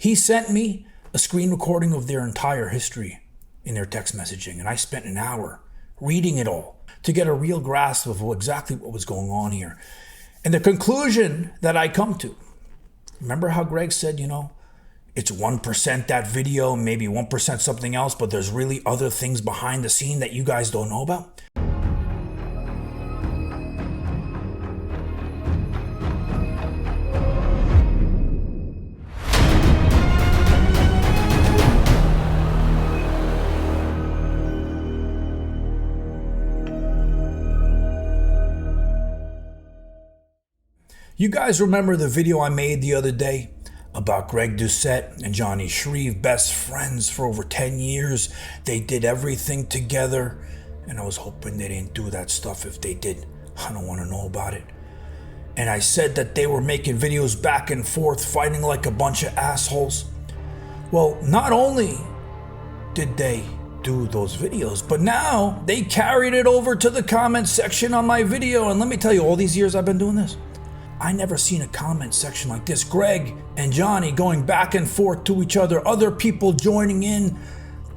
He sent me a screen recording of their entire history in their text messaging, and I spent an hour reading it all to get a real grasp of exactly what was going on here. And the conclusion that I come to, remember how Greg said, it's 1% that video, maybe 1% something else, but there's really other things behind the scene that you guys don't know about? You guys remember the video I made the other day about Greg Doucette and Jonni Shreve, best friends for over 10 years. They did everything together, and I was hoping they didn't do that stuff. If they did, I don't want to know about it. And I said that they were making videos back and forth, fighting like a bunch of assholes. Well, not only did they do those videos, but now they carried it over to the comment section on my video. And let me tell you, all these years I've been doing this, I never seen a comment section like this. Greg and Jonni going back and forth to each other, other people joining in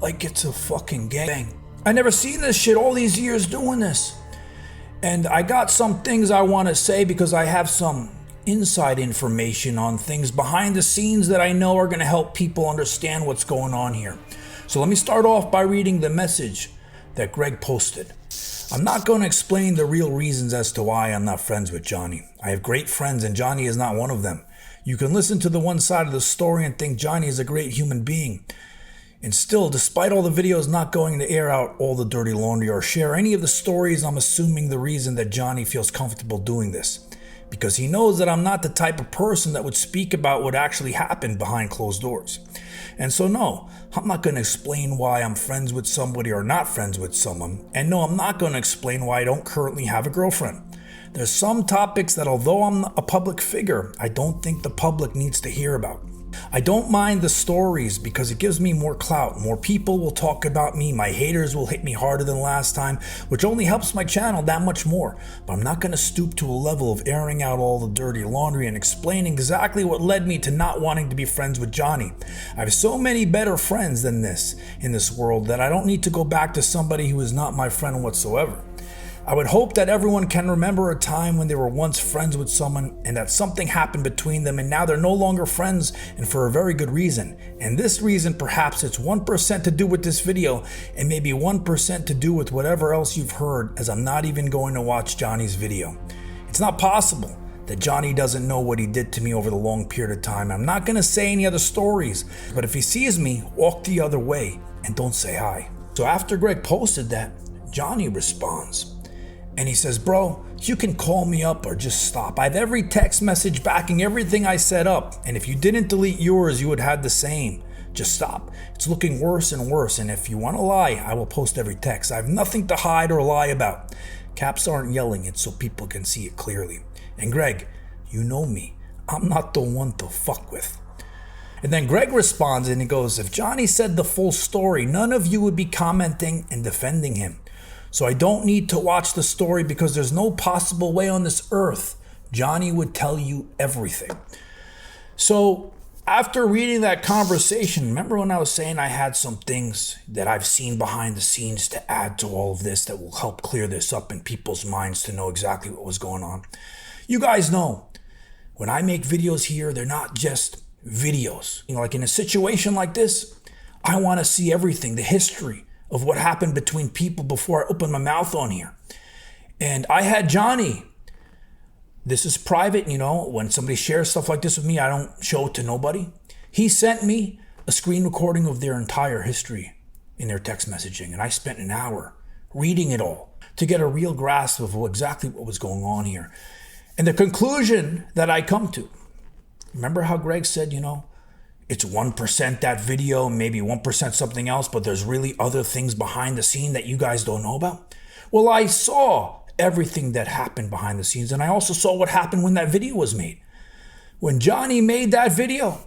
like it's a fucking gang. I never seen this shit all these years doing this. And I got some things I want to say because I have some inside information on things behind the scenes that I know are going to help people understand what's going on here. So let me start off by reading the message that Greg posted. I'm not going to explain the real reasons as to why I'm not friends with Jonni. I have great friends and Jonni is not one of them. You can listen to the one side of the story and think Jonni is a great human being. And still, despite all the videos not going to air out all the dirty laundry or share any of the stories, I'm assuming the reason that Jonni feels comfortable doing this. Because he knows that I'm not the type of person that would speak about what actually happened behind closed doors. And so no, I'm not going to explain why I'm friends with somebody or not friends with someone. And no, I'm not going to explain why I don't currently have a girlfriend. There's some topics that although I'm a public figure, I don't think the public needs to hear about. I don't mind the stories because it gives me more clout. More people will talk about me. My haters will hit me harder than last time, which only helps my channel that much more. But I'm not going to stoop to a level of airing out all the dirty laundry and explaining exactly what led me to not wanting to be friends with Jonni. I have so many better friends than this in this world that I don't need to go back to somebody who is not my friend whatsoever. I would hope that everyone can remember a time when they were once friends with someone and that something happened between them and now they're no longer friends, and for a very good reason. And this reason, perhaps it's 1% to do with this video and maybe 1% to do with whatever else you've heard, as I'm not even going to watch Jonni's video. It's not possible that Jonni doesn't know what he did to me over the long period of time. I'm not going to say any other stories, but if he sees me, walk the other way and don't say hi. So after Greg posted that, Jonni responds. And he says, bro, you can call me up or just stop. I have every text message backing everything I set up. And if you didn't delete yours, you would have the same. Just stop. It's looking worse and worse. And if you want to lie, I will post every text. I have nothing to hide or lie about. Caps aren't yelling it so people can see it clearly. And Greg, you know me. I'm not the one to fuck with. And then Greg responds and he goes, if Jonni said the full story, none of you would be commenting and defending him. So I don't need to watch the story because there's no possible way on this earth Jonni would tell you everything. So after reading that conversation, remember when I was saying I had some things that I've seen behind the scenes to add to all of this that will help clear this up in people's minds to know exactly what was going on? You guys know, when I make videos here, they're not just videos. Like in a situation like this, I want to see everything, the history of what happened between people before I open my mouth on here. And I had Jonni. This is private, when somebody shares stuff like this with me, I don't show it to nobody. He sent me a screen recording of their entire history in their text messaging, and I spent an hour reading it all to get a real grasp of exactly what was going on here. And the conclusion that I come to, remember how Greg said, it's 1% that video, maybe 1% something else, but there's really other things behind the scene that you guys don't know about? Well, I saw everything that happened behind the scenes, and I also saw what happened when that video was made. When Jonni made that video,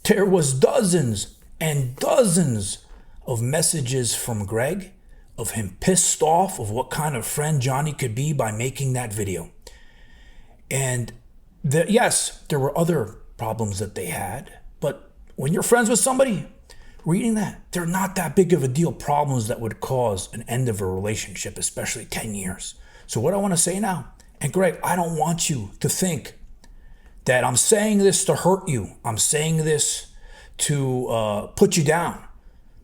there was dozens and dozens of messages from Greg of him pissed off of what kind of friend Jonni could be by making that video. And yes, there were other problems that they had, but when you're friends with somebody, reading that, they're not that big of a deal problems that would cause an end of a relationship, especially 10 years. So what I want to say now, and Greg, I don't want you to think that I'm saying this to hurt you. I'm saying this to put you down.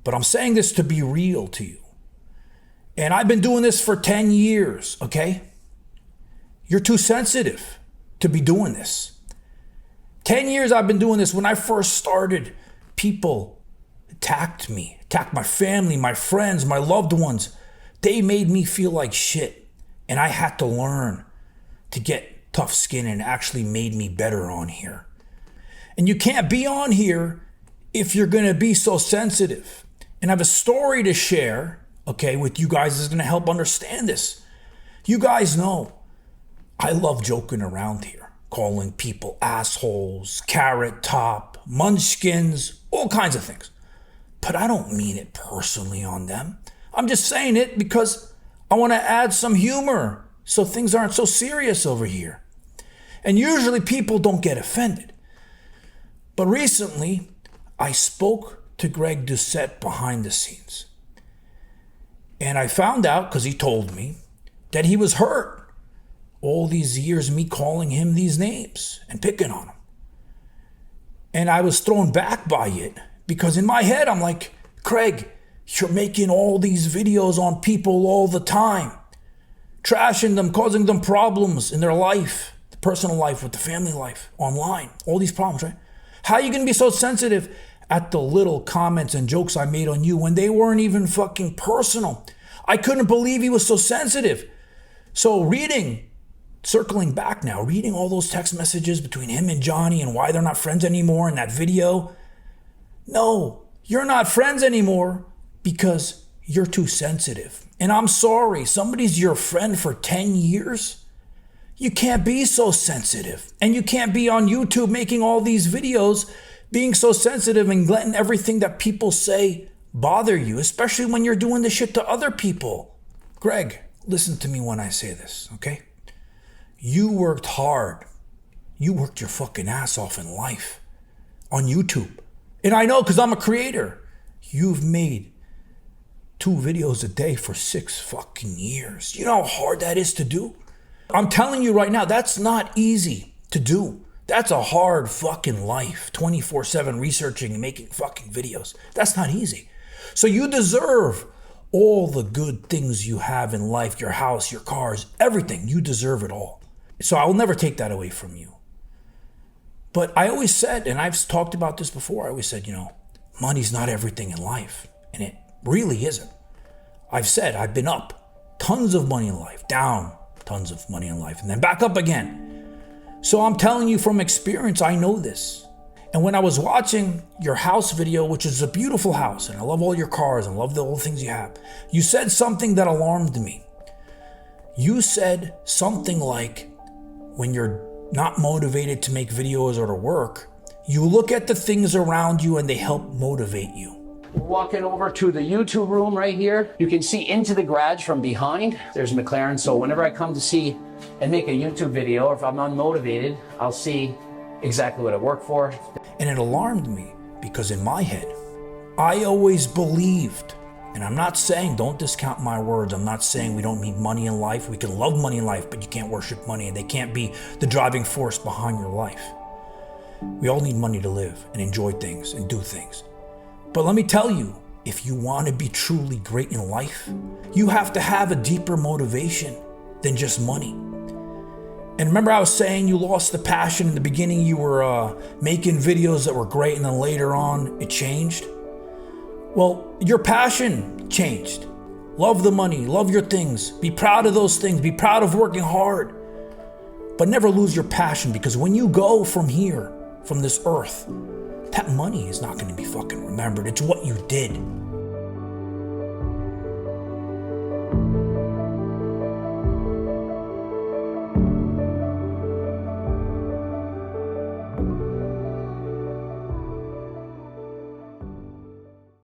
But I'm saying this to be real to you. And I've been doing this for 10 years, okay? You're too sensitive to be doing this. 10 years I've been doing this. When I first started, people attacked me, attacked my family, my friends, my loved ones. They made me feel like shit. And I had to learn to get tough skin, and actually made me better on here. And you can't be on here if you're going to be so sensitive. And I have a story to share, okay, with you guys that's going to help understand this. You guys know I love joking around here, calling people assholes, carrot top, munchkins, all kinds of things. But I don't mean it personally on them. I'm just saying it because I want to add some humor so things aren't so serious over here. And usually people don't get offended. But recently, I spoke to Greg Doucette behind the scenes. And I found out, because he told me, that he was hurt all these years, me calling him these names and picking on him. And I was thrown back by it, because in my head, I'm like, Craig, you're making all these videos on people all the time, trashing them, causing them problems in their life, the personal life, with the family life, online, all these problems, right? How are you going to be so sensitive at the little comments and jokes I made on you when they weren't even fucking personal? I couldn't believe he was so sensitive. So circling back now, reading all those text messages between him and Johnny and why they're not friends anymore in that video. No, you're not friends anymore because you're too sensitive. And I'm sorry, somebody's your friend for 10 years. You can't be so sensitive. And you can't be on YouTube making all these videos being so sensitive and letting everything that people say bother you, especially when you're doing this shit to other people. Greg, listen to me when I say this, okay? You worked hard. You worked your fucking ass off in life on YouTube. And I know because I'm a creator. You've made 2 videos a day for 6 fucking years. You know how hard that is to do? I'm telling you right now, that's not easy to do. That's a hard fucking life, 24/7 researching and making fucking videos. That's not easy. So you deserve all the good things you have in life, your house, your cars, everything. You deserve it all. So I will never take that away from you. But I always said, and I've talked about this before, I always said, money's not everything in life. And it really isn't. I've said I've been up tons of money in life, down tons of money in life, and then back up again. So I'm telling you from experience, I know this. And when I was watching your house video, which is a beautiful house, and I love all your cars and love all the things you have, you said something that alarmed me. You said something like, when you're not motivated to make videos or to work, you look at the things around you and they help motivate you. We're walking over to the YouTube room right here. You can see into the garage from behind. There's McLaren. So whenever I come to see and make a YouTube video, or if I'm unmotivated, I'll see exactly what I work for. And it alarmed me because in my head, I always believed, and I'm not saying, don't discount my words. I'm not saying we don't need money in life. We can love money in life, but you can't worship money and they can't be the driving force behind your life. We all need money to live and enjoy things and do things. But let me tell you, if you want to be truly great in life, you have to have a deeper motivation than just money. And remember I was saying you lost the passion in the beginning, you were making videos that were great and then later on it changed? Well, your passion changed. Love the money, love your things, be proud of those things, be proud of working hard, but never lose your passion, because when you go from here, from this earth, that money is not going to be fucking remembered. It's what you did.